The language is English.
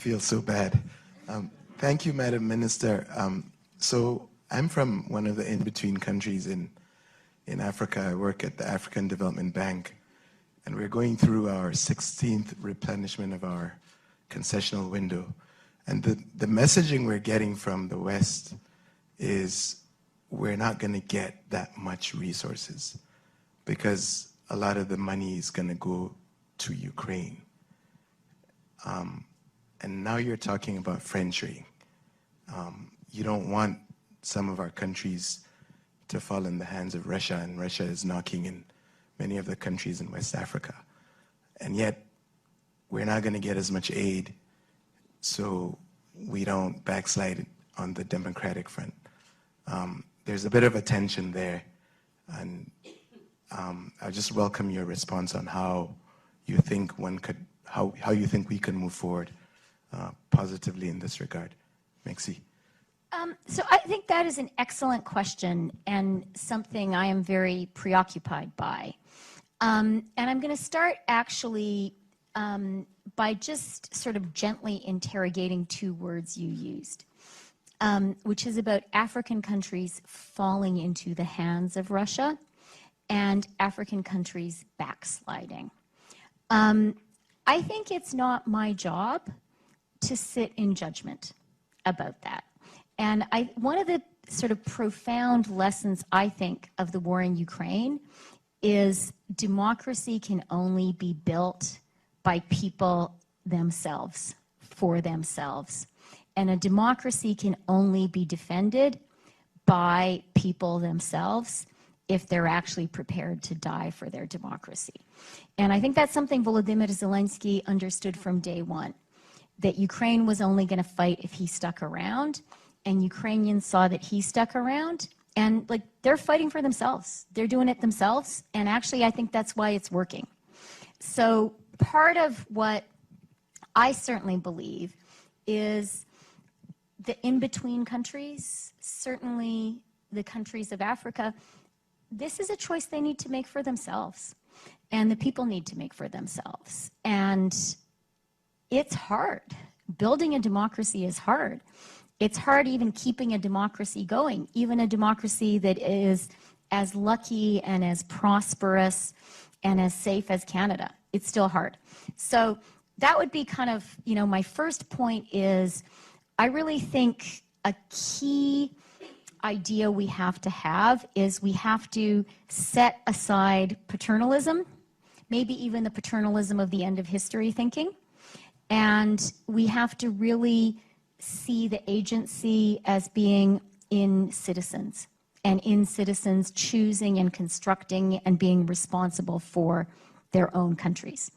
feel so bad. Thank you, Madam Minister. So I'm from one of the in-between countries in Africa. I work at the African Development Bank, and we're going through our 16th replenishment of our concessional window. And the messaging we're getting from the West is we're not going to get that much resources because a lot of the money is going to go to Ukraine. And now you're talking about friendship. You don't want some of our countries to fall in the hands of Russia, and Russia is knocking in many of the countries in West Africa. And yet, we're not going to get as much aid, so we don't backslide on the democratic front. There's a bit of a tension there, and I just welcome your response on how you think how you think we can move forward positively in this regard. Merci. So I think that is an excellent question and something I am very preoccupied by. And I'm going to start actually by just sort of gently interrogating two words you used, which is about African countries falling into the hands of Russia and African countries backsliding. I think it's not my job to sit in judgment about that. And one of the sort of profound lessons, I think, of the war in Ukraine is democracy can only be built by people themselves, for themselves. And a democracy can only be defended by people themselves if they're actually prepared to die for their democracy. And I think that's something Volodymyr Zelensky understood from day one, that Ukraine was only going to fight if he stuck around, and Ukrainians saw that he stuck around, and like they're fighting for themselves. They're doing it themselves, and actually I think that's why it's working. So part of what I certainly believe is the in-between countries, certainly the countries of Africa, this is a choice they need to make for themselves, and the people need to make for themselves. And it's hard. Building a democracy is hard. It's hard even keeping a democracy going, even a democracy that is as lucky and as prosperous and as safe as Canada. It's still hard. So that would be kind of, my first point is I really think a key idea we have to have is we have to set aside paternalism, maybe even the paternalism of the end of history thinking, and we have to really see the agency as being in citizens, and in citizens choosing and constructing and being responsible for their own countries.